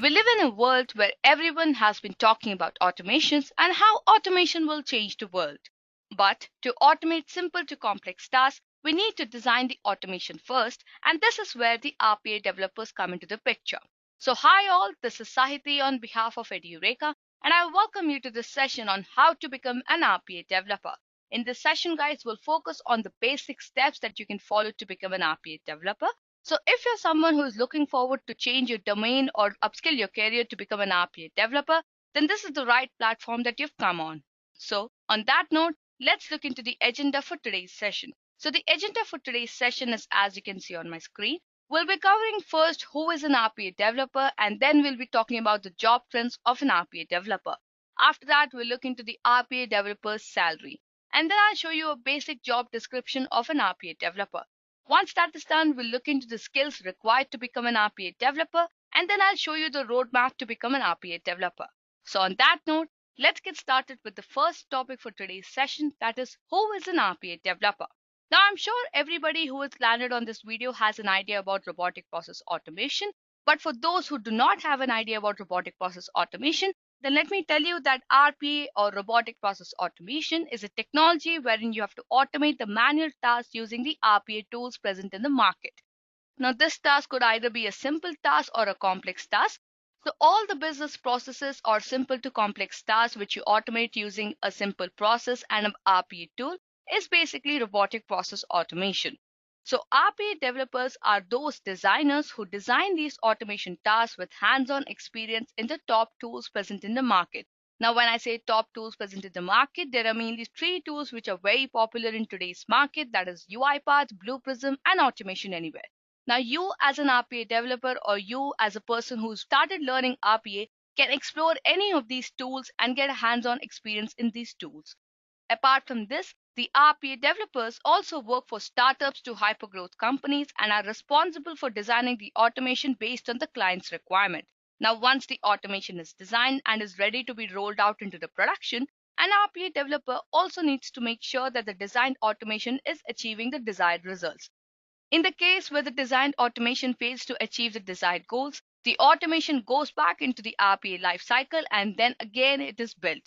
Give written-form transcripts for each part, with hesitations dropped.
We live in a world where everyone has been talking about automations and how automation will change the world. But to automate simple to complex tasks, we need to design the automation first, and this is where the RPA developers come into the picture. So hi all, this is Sahiti on behalf of Edureka, and I welcome you to this session on how to become an RPA developer. In this session, guys, we'll focus on the basic steps that you can follow to become an RPA developer. So if you're someone who is looking forward to change your domain or upskill your career to become an RPA developer, then this is the right platform that you've come on. So on that note, let's look into the agenda for today's session. So the agenda for today's session is as you can see on my screen. We'll be covering first who is an RPA developer, and then we'll be talking about the job trends of an RPA developer. After that, we'll look into the RPA developer's salary. And then I'll show you a basic job description of an RPA developer. Once that is done, we'll look into the skills required to become an RPA developer, and then I'll show you the roadmap to become an RPA developer. So on that note, let's get started with the first topic for today's session, that is, who is an RPA developer? Now, I'm sure everybody who has landed on this video has an idea about robotic process automation, but for those who do not have an idea about robotic process automation, then let me tell you that RPA or robotic process automation is a technology wherein you have to automate the manual tasks using the RPA tools present in the market. Now, this task could either be a simple task or a complex task. So all the business processes are simple to complex tasks which you automate using a simple process and an RPA tool is basically robotic process automation. So RPA developers are those designers who design these automation tasks with hands-on experience in the top tools present in the market. Now, when I say top tools present in the market, there are mainly three tools which are very popular in today's market, that is UiPath, Blue Prism, and Automation Anywhere. Now, you as an RPA developer or you as a person who started learning RPA can explore any of these tools and get a hands-on experience in these tools. Apart from this, the RPA developers also work for startups to hypergrowth companies and are responsible for designing the automation based on the client's requirement. Now, once the automation is designed and is ready to be rolled out into the production, an RPA developer also needs to make sure that the designed automation is achieving the desired results. In the case where the designed automation fails to achieve the desired goals, the automation goes back into the RPA lifecycle and then again it is built.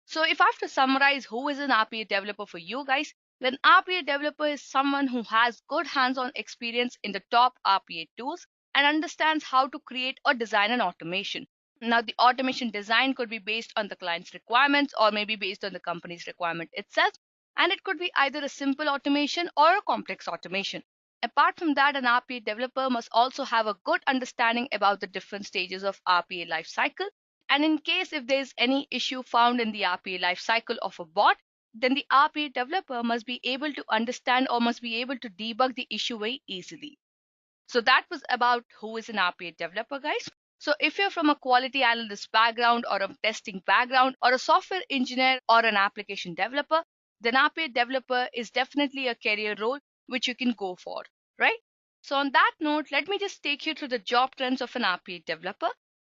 So if I have to summarize who is an RPA developer for you guys, then RPA developer is someone who has good hands-on experience in the top RPA tools and understands how to create or design an automation. Now, the automation design could be based on the client's requirements or maybe based on the company's requirement itself, and it could be either a simple automation or a complex automation. Apart from that, an RPA developer must also have a good understanding about the different stages of RPA lifecycle. And in case if there is any issue found in the RPA lifecycle of a bot, then the RPA developer must be able to understand or must be able to debug the issue very easily. So that was about who is an RPA developer, guys. So if you're from a quality analyst background or a testing background or a software engineer or an application developer, then RPA developer is definitely a career role which you can go for, right? So on that note, let me just take you through the job trends of an RPA developer.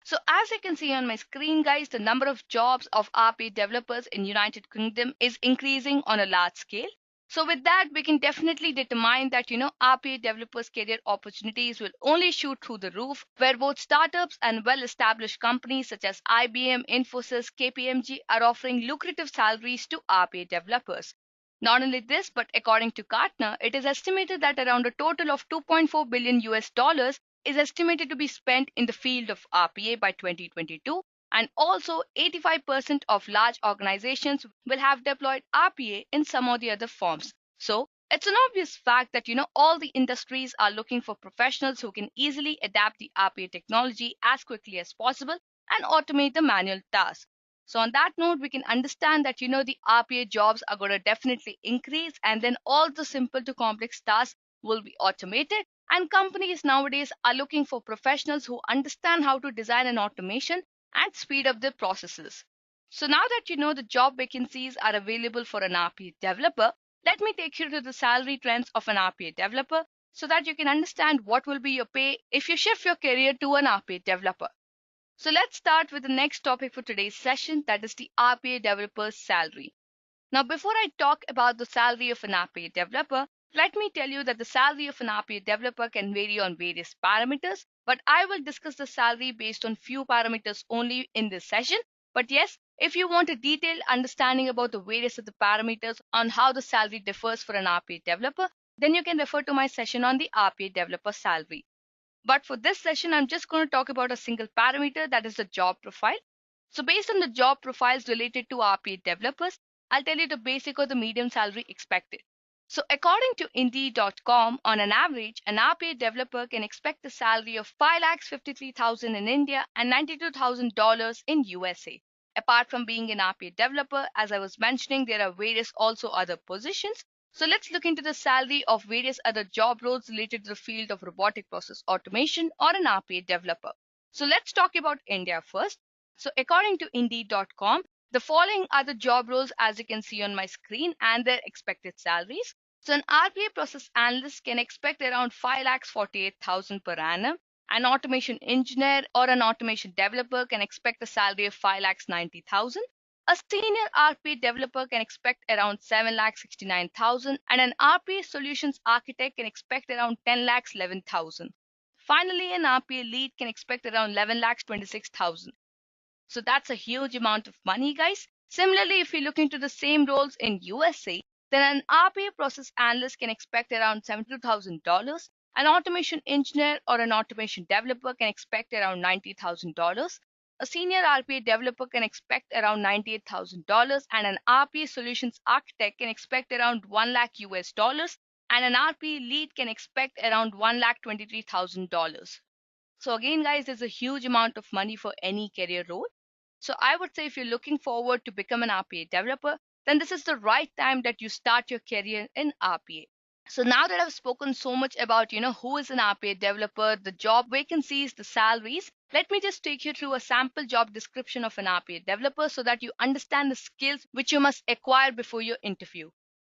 So as you can see on my screen, guys, the number of jobs of RPA developers in United Kingdom is increasing on a large scale. So with that, we can definitely determine that, RPA developers' career opportunities will only shoot through the roof, where both startups and well-established companies such as IBM, Infosys, KPMG are offering lucrative salaries to RPA developers. Not only this, but according to Gartner, it is estimated that around a total of 2.4 billion US dollars is estimated to be spent in the field of RPA by 2022, and also 85% of large organizations will have deployed RPA in some or the other forms. So it's an obvious fact that all the industries are looking for professionals who can easily adapt the RPA technology as quickly as possible and automate the manual tasks. So on that note, we can understand that the RPA jobs are going to definitely increase, and then all the simple to complex tasks will be automated. And companies nowadays are looking for professionals who understand how to design an automation and speed up their processes. So now that the job vacancies are available for an RPA developer, let me take you to the salary trends of an RPA developer so that you can understand what will be your pay if you shift your career to an RPA developer. So let's start with the next topic for today's session, that is the RPA developer's salary. Now, before I talk about the salary of an RPA developer, let me tell you that the salary of an RPA developer can vary on various parameters, but I will discuss the salary based on few parameters only in this session. But yes, if you want a detailed understanding about the various of the parameters on how the salary differs for an RPA developer, then you can refer to my session on the RPA Developer Salary. But for this session, I'm just going to talk about a single parameter, that is the job profile. So based on the job profiles related to RPA developers, I'll tell you the basic or the medium salary expected. So according to Indeed.com, on an average, an RPA developer can expect a salary of 5,53,000 in India and $92,000 in USA. Apart from being an RPA developer, as I was mentioning, there are various also other positions. So let's look into the salary of various other job roles related to the field of robotic process automation or an RPA developer. So let's talk about India first. So according to Indeed.com, the following are the job roles as you can see on my screen and their expected salaries. So an RPA process analyst can expect around 5,48,000 per annum. An automation engineer or an automation developer can expect a salary of 5,90,000. A senior RPA developer can expect around 7,69,000 and an RPA solutions architect can expect around 10,11,000. Finally, an RPA lead can expect around 11,26,000. So that's a huge amount of money, guys. Similarly, if you look into the same roles in USA, then an RPA process analyst can expect around $72,000. An automation engineer or an automation developer can expect around $90,000. A senior RPA developer can expect around $98,000, and an RPA solutions architect can expect around 1 lakh US dollars, and an RPA lead can expect around $1,23,000. So again, guys, there's a huge amount of money for any career role. So I would say if you're looking forward to become an RPA developer, then this is the right time that you start your career in RPA. So now that I've spoken so much about, who is an RPA developer, the job vacancies, the salaries, let me just take you through a sample job description of an RPA developer so that you understand the skills which you must acquire before your interview.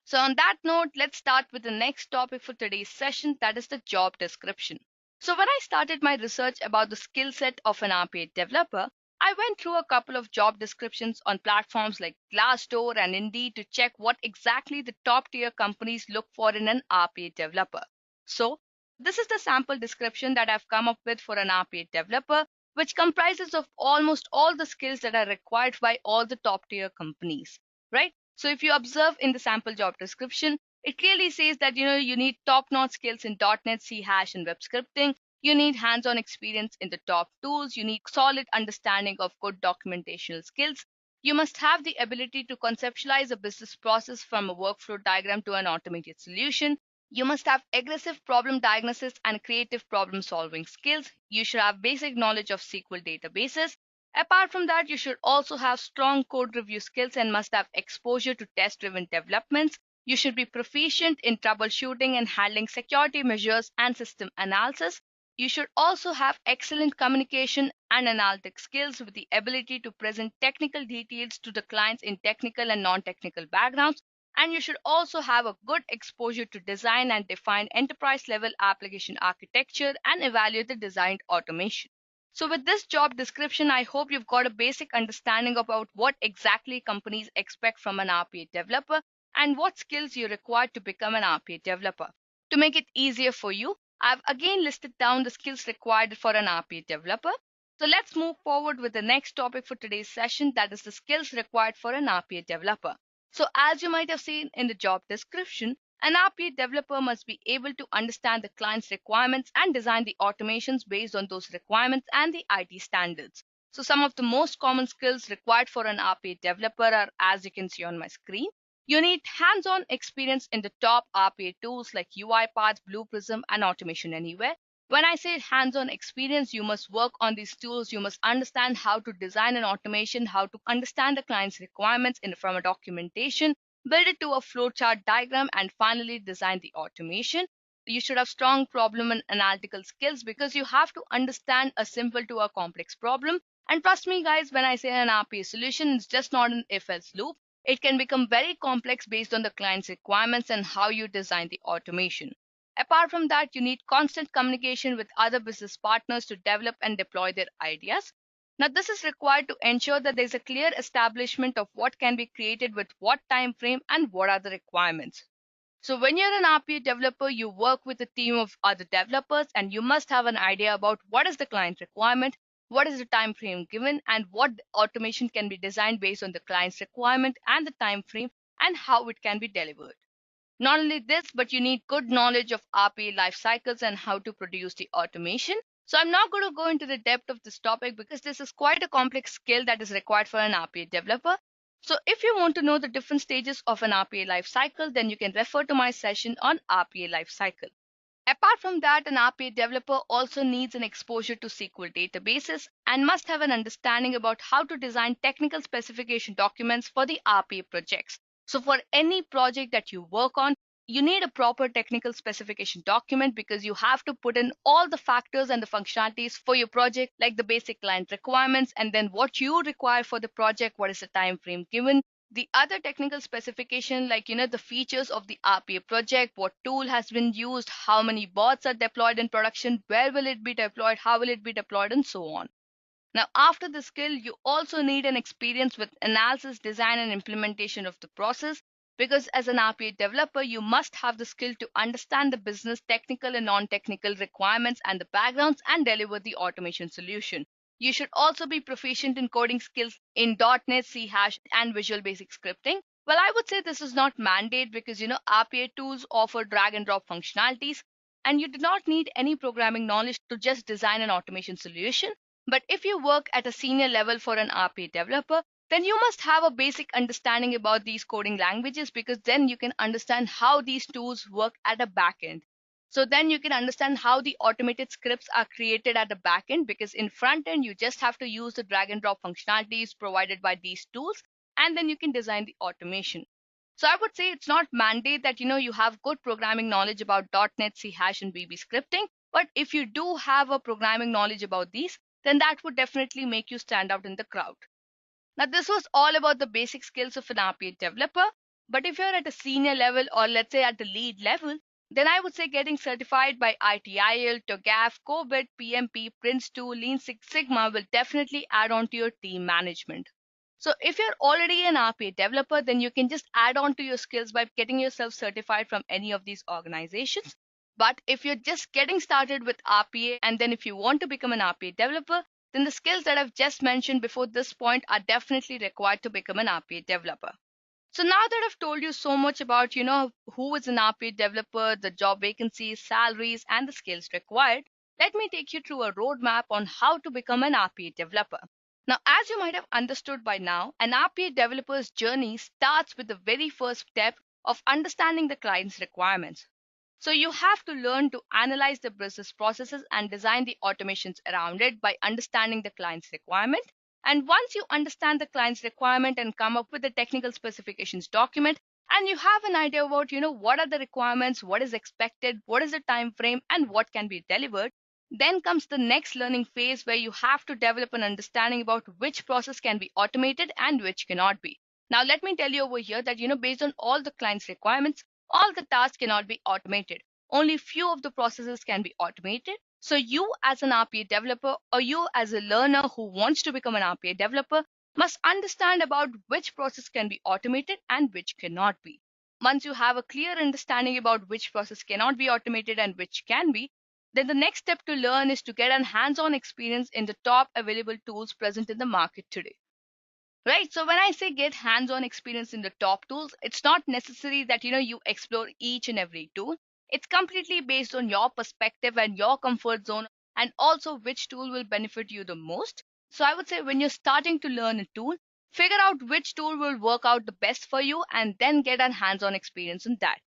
So on that note, let's start with the next topic for today's session, that is the job description. So when I started my research about the skill set of an RPA developer, I went through a couple of job descriptions on platforms like Glassdoor and Indeed to check what exactly the top tier companies look for in an RPA developer. So this is the sample description that I've come up with for an RPA developer, which comprises of almost all the skills that are required by all the top tier companies, right? So if you observe in the sample job description, it clearly says that you need top-notch skills in .NET, C#, and web scripting. You need hands-on experience in the top tools. You need solid understanding of good documentational skills. You must have the ability to conceptualize a business process from a workflow diagram to an automated solution. You must have aggressive problem diagnosis and creative problem-solving skills. You should have basic knowledge of SQL databases. Apart from that, you should also have strong code review skills and must have exposure to test-driven developments. You should be proficient in troubleshooting and handling security measures and system analysis. You should also have excellent communication and analytic skills with the ability to present technical details to the clients in technical and non-technical backgrounds. And you should also have a good exposure to design and define enterprise-level application architecture and evaluate the designed automation. So with this job description, I hope you've got a basic understanding about what exactly companies expect from an RPA developer and what skills you require to become an RPA developer. To make it easier for you, I've again listed down the skills required for an RPA developer. So let's move forward with the next topic for today's session, that is the skills required for an RPA developer. So as you might have seen in the job description, an RPA developer must be able to understand the client's requirements and design the automations based on those requirements and the IT standards. So some of the most common skills required for an RPA developer are, as you can see on my screen. You need hands-on experience in the top RPA tools like UiPath, Blue Prism, and Automation Anywhere. When I say hands-on experience, you must work on these tools. You must understand how to design an automation, how to understand the client's requirements from a documentation, build it to a flowchart diagram, and finally design the automation. You should have strong problem and analytical skills because you have to understand a simple to a complex problem. And trust me, guys, when I say an RPA solution, it's just not an if-else loop. It can become very complex based on the client's requirements and how you design the automation. Apart from that, you need constant communication with other business partners to develop and deploy their ideas. Now, this is required to ensure that there's a clear establishment of what can be created with what time frame and what are the requirements. So when you're an RPA developer, you work with a team of other developers and you must have an idea about what is the client requirement, what is the time frame given, and what automation can be designed based on the client's requirement and the time frame and how it can be delivered. Not only this, but you need good knowledge of RPA life cycles and how to produce the automation. So I'm not going to go into the depth of this topic because this is quite a complex skill that is required for an RPA developer. So if you want to know the different stages of an RPA life cycle, then you can refer to my session on RPA life cycle. Apart from that, an RPA developer also needs an exposure to SQL databases and must have an understanding about how to design technical specification documents for the RPA projects. So for any project that you work on, you need a proper technical specification document because you have to put in all the factors and the functionalities for your project, like the basic client requirements and then what you require for the project, what is the time frame given, the other technical specification like the features of the RPA project, what tool has been used, how many bots are deployed in production, where will it be deployed, how will it be deployed, and so on. Now after the skill, you also need an experience with analysis, design, and implementation of the process, because as an RPA developer you must have the skill to understand the business technical and non-technical requirements and the backgrounds and deliver the automation solution. You should also be proficient in coding skills in .NET, C#, and Visual Basic scripting. Well, I would say this is not mandate because RPA tools offer drag and drop functionalities, and you do not need any programming knowledge to just design an automation solution. But if you work at a senior level for an RPA developer, then you must have a basic understanding about these coding languages, because then you can understand how these tools work at a back end. So then you can understand how the automated scripts are created at the back end, because in front end, you just have to use the drag and drop functionalities provided by these tools, and then you can design the automation. So I would say it's not mandate that you have good programming knowledge about .NET, C#, and VB scripting. But if you do have a programming knowledge about these, then that would definitely make you stand out in the crowd. Now, this was all about the basic skills of an RPA developer. But if you're at a senior level, or let's say at the lead level, then I would say getting certified by ITIL, TOGAF, 𝐂𝐵IT, PMP, Prince2, Lean Six Sigma will definitely add on to your team management. So if you're already an RPA developer, then you can just add on to your skills by getting yourself certified from any of these organizations. But if you're just getting started with RPA, and then if you want to become an RPA developer, then the skills that I've just mentioned before this point are definitely required to become an RPA developer. So now that I've told you so much about, who is an RPA developer, the job vacancies, salaries, and the skills required, let me take you through a roadmap on how to become an RPA developer. Now, as you might have understood by now, an RPA developer's journey starts with the very first step of understanding the client's requirements. So you have to learn to analyze the business processes and design the automations around it by understanding the client's requirement. And once you understand the client's requirement and come up with the technical specifications document, and you have an idea about, what are the requirements, what is expected, what is the time frame, and what can be delivered, then comes the next learning phase where you have to develop an understanding about which process can be automated and which cannot be. Now, let me tell you over here that, based on all the client's requirements, all the tasks cannot be automated. Only few of the processes can be automated. So you as an RPA developer, or you as a learner who wants to become an RPA developer, must understand about which process can be automated and which cannot be. Once you have a clear understanding about which process cannot be automated and which can be, then the next step to learn is to get a hands-on experience in the top available tools present in the market today. Right. So when I say get hands-on experience in the top tools, it's not necessary that you explore each and every tool. It's completely based on your perspective and your comfort zone, and also which tool will benefit you the most. So I would say when you're starting to learn a tool, figure out which tool will work out the best for you and then get a hands-on experience in that.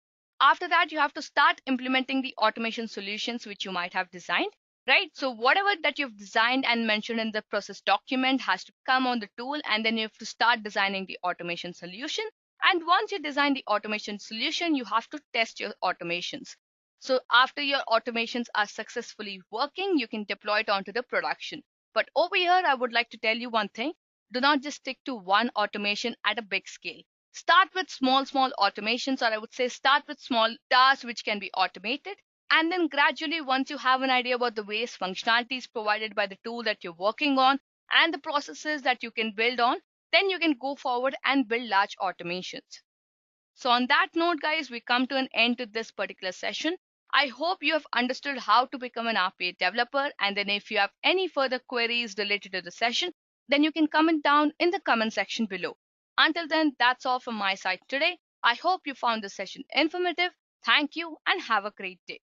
After that, you have to start implementing the automation solutions which you might have designed. Right. So whatever that you've designed and mentioned in the process document has to come on the tool, and then you have to start designing the automation solution. And once you design the automation solution, you have to test your automations. So after your automations are successfully working, you can deploy it onto the production. But over here, I would like to tell you one thing. Do not just stick to one automation at a big scale. Start with small automations, or I would say start with small tasks which can be automated. And then gradually, once you have an idea about the various functionalities provided by the tool that you're working on and the processes that you can build on, then you can go forward and build large automations. So on that note, guys, we come to an end to this particular session. I hope you have understood how to become an RPA developer. And then if you have any further queries related to the session, then you can comment down in the comment section below. Until then, that's all from my side today. I hope you found the session informative. Thank you and have a great day.